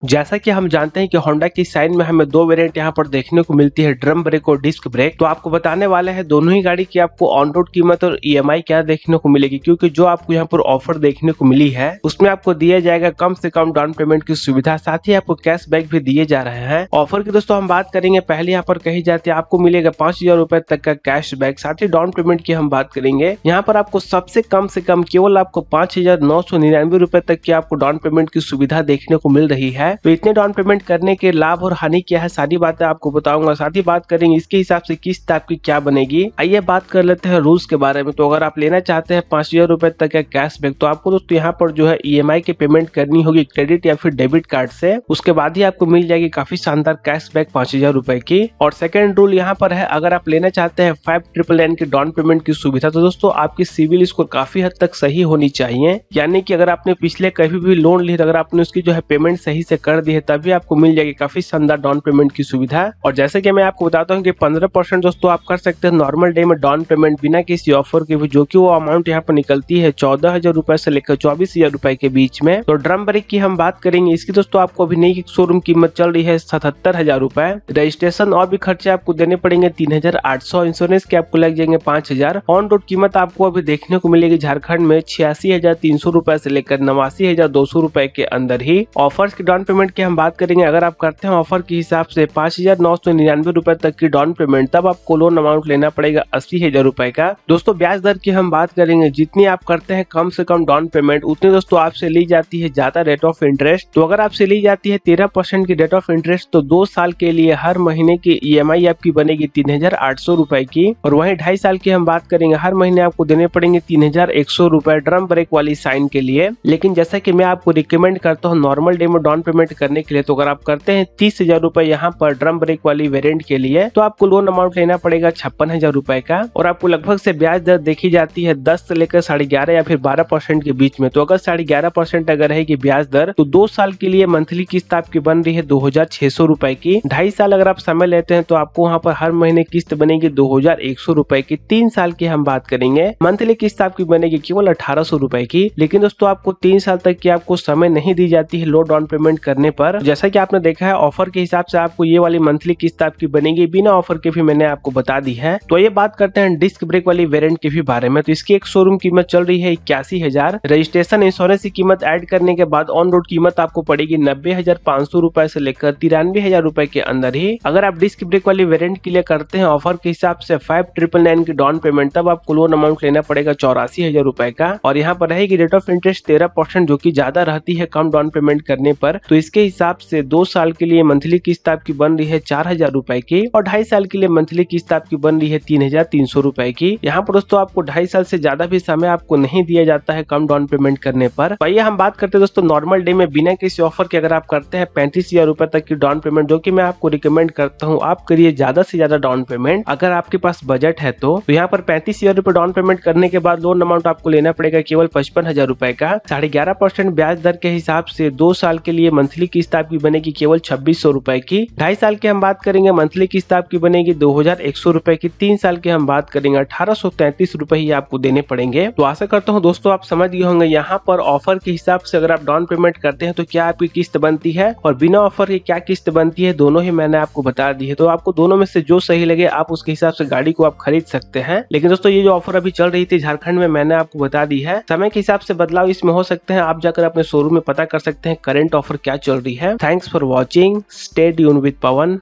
जैसा कि हम जानते हैं कि होंडा की साइन में हमें दो वेरिएंट यहाँ पर देखने को मिलती है, ड्रम ब्रेक और डिस्क ब्रेक। तो आपको बताने वाले हैं दोनों ही गाड़ी की आपको ऑन रोड कीमत और ईएमआई क्या देखने को मिलेगी, क्योंकि जो आपको यहाँ पर ऑफर देखने को मिली है उसमें आपको दिया जाएगा कम से कम डाउन पेमेंट की सुविधा, साथ ही आपको कैशबैक भी दिए जा रहे हैं। ऑफर की दोस्तों हम बात करेंगे, पहले यहाँ पर कही जाती है आपको मिलेगा 5,000 रुपए तक का कैशबैक। साथ ही डाउन पेमेंट की हम बात करेंगे, यहाँ पर आपको सबसे कम से कम केवल आपको 5,999 रुपए तक की आपको डाउन पेमेंट की सुविधा देखने को मिल रही है। तो इतने डाउन पेमेंट करने के लाभ और हानि क्या है, सारी बातें आपको बताऊंगा। साथ ही बात करेंगे इसके हिसाब से किस्त आपकी क्या बनेगी। आइए बात कर लेते हैं रूल्स के बारे में। तो अगर आप लेना चाहते हैं 5,000 रुपए तक का कैशबैक, तो आपको दोस्तों यहाँ पर जो है ईएमआई की पेमेंट करनी होगी क्रेडिट या फिर डेबिट कार्ड से। उसके बाद ही आपको मिल जाएगी काफी शानदार कैशबैक 5,000 रुपए की। और सेकंड रूल यहाँ पर है, अगर आप लेना चाहते हैं 5,999 की डाउन पेमेंट की सुविधा, तो दोस्तों आपकी सिविल स्कोर काफी हद तक सही होनी चाहिए। यानी कि अगर आपने पिछले कभी भी लोन लिया, अगर आपने उसकी जो है पेमेंट सही से कर दी है, तभी आपको मिल जाएगी काफी शानदार डाउन पेमेंट की सुविधा। और जैसे कि मैं आपको बताता हूँ कि 15% दोस्तों आप कर सकते हैं नॉर्मल डे में डाउन पेमेंट बिना किसी ऑफर के भी, जो कि वो अमाउंट यहाँ पर निकलती है 14,000 रुपए से लेकर 24,000 रुपए के बीच में। तो ड्रम ब्रेक की हम बात करेंगे, इसकी दोस्तों आपको अभी नई शोरूम कीमत चल रही है 77,000 रुपए। रजिस्ट्रेशन और भी खर्चे आपको देने पड़ेंगे 3,800, इंश्योरेंस के आपको लग जाएंगे 5,000। ऑन रोड कीमत आपको अभी देखने को मिलेगी झारखंड में 86,300 रुपए से लेकर 89,200 रुपए के अंदर ही। ऑफर्स की डाउन पेमेंट की हम बात करेंगे, अगर आप करते हैं ऑफर के हिसाब से 5,999 रुपए तक की डाउन पेमेंट, तब आपको लोन अमाउंट लेना पड़ेगा 80,000 रुपए का। दोस्तों ब्याज दर की हम बात करेंगे, जितनी आप करते हैं कम से कम डाउन पेमेंट, उतनी दोस्तों आपसे ली जाती है ज्यादा रेट ऑफ इंटरेस्ट। तो अगर आपसे ली जाती है 13% की रेट ऑफ इंटरेस्ट, तो 2 साल के लिए हर महीने की ईएमआई आपकी बनेगी 3,800 रुपए की। और वहीं 2.5 साल की हम बात करेंगे, हर महीने आपको देने पड़ेंगे 3,100 रुपए ड्रम ब्रेक वाली साइन के लिए। लेकिन जैसा कि मैं आपको रिकमेंड करता हूँ नॉर्मल डे में डाउन पेमेंट करने के लिए, तो अगर आप करते हैं 30,000 रुपए यहाँ पर ड्रम ब्रेक वाली वेरिएंट के लिए, तो आपको लोन अमाउंट लेना पड़ेगा 56,000 रुपए का। और आपको लगभग से ब्याज दर देखी जाती है 10 से लेकर 11.5 या फिर 12% के बीच में। तो अगर 11.5% अगर रहेगी ब्याज दर, तो 2 साल के लिए मंथली किस्त आपकी बन रही है 2,600 रुपए की। 2.5 साल अगर आप समय लेते हैं, तो आपको वहाँ पर हर महीने किस्त बनेगी 2,100 रुपए की। 3 साल की हम बात करेंगे, मंथली किस्त आपकी बनेगी केवल 1,800 रुपए की। लेकिन दोस्तों आपको 3 साल तक की आपको समय नहीं दी जाती है लो डाउन पेमेंट करने पर। जैसा कि आपने देखा है ऑफर के हिसाब से आपको ये वाली मंथली किस्त आपकी बनेगी, बिना ऑफर के भी मैंने आपको बता दी है। तो ये बात करते हैं डिस्क ब्रेक वाली वेरिएंट के भी बारे में। तो इसकी एक शोरूम कीमत चल रही है 81,000। रजिस्ट्रेशन इंश्योरेंस की कीमत ऐड करने के बाद ऑन रोड कीमत आपको पड़ेगी 90,500 रुपए से लेकर 93,000 रुपए के अंदर ही। अगर आप डिस्क ब्रेक वाली वेरिएंट के लिए करते हैं ऑफर के हिसाब से 5,999 की डाउन पेमेंट, तब आपको लोन अमाउंट लेना पड़ेगा 84,000 रुपए का। और यहाँ पर रहेगी रेट ऑफ इंटरेस्ट 13%, जो की ज्यादा रहती है कम डाउन पेमेंट करने पर। तो इसके हिसाब से 2 साल के लिए मंथली किस्त आपकी बन रही है 4,000 रुपए की, और 2.5 साल के लिए मंथली किस्त आपकी बन रही है 3,300 रुपए की। यहाँ पर दोस्तों आपको 2.5 साल से ज्यादा भी समय आपको नहीं दिया जाता है कम डाउन पेमेंट करने पर। तो आइए हम बात करते हैं दोस्तों नॉर्मल डे में बिना किसी ऑफर के, अगर आप करते हैं 35,000 रुपए तक की डाउन पेमेंट, जो कि मैं आपको रिकमेंड करता हूँ आप करिए ज्यादा से ज्यादा डाउन पेमेंट अगर आपके पास बजट है। तो यहाँ पर 35,000 रुपए डाउन पेमेंट करने के बाद लोन अमाउंट आपको लेना पड़ेगा केवल 55,000 रुपए का। 11.5% ब्याज दर के हिसाब से 2 साल के लिए मंथली किस्त आपकी बनेगी केवल 2,600 रुपए की। 2.5 साल की हम बात करेंगे, मंथली किस्त आपकी बनेगी 2,100 रुपए की। 3 साल की हम बात करेंगे 1,833 रुपए ही आपको देने पड़ेंगे। तो आशा करता हूँ दोस्तों आप समझ गए होंगे यहाँ पर ऑफर के हिसाब से अगर आप डाउन पेमेंट करते हैं तो क्या आपकी किस्त बनती है, और बिना ऑफर की क्या किस्त बनती है, दोनों ही मैंने आपको बता दी है। तो आपको दोनों में से जो सही लगे आप उसके हिसाब से गाड़ी को आप खरीद सकते हैं। लेकिन दोस्तों ये जो ऑफर अभी चल रही थी झारखंड में, मैंने आपको बता दी है। समय के हिसाब से बदलाव इसमें हो सकते हैं, आप जाकर अपने शोरूम में पता कर सकते हैं करंट ऑफर क्या चल रही है। Thanks for watching, stay tuned with Pawan.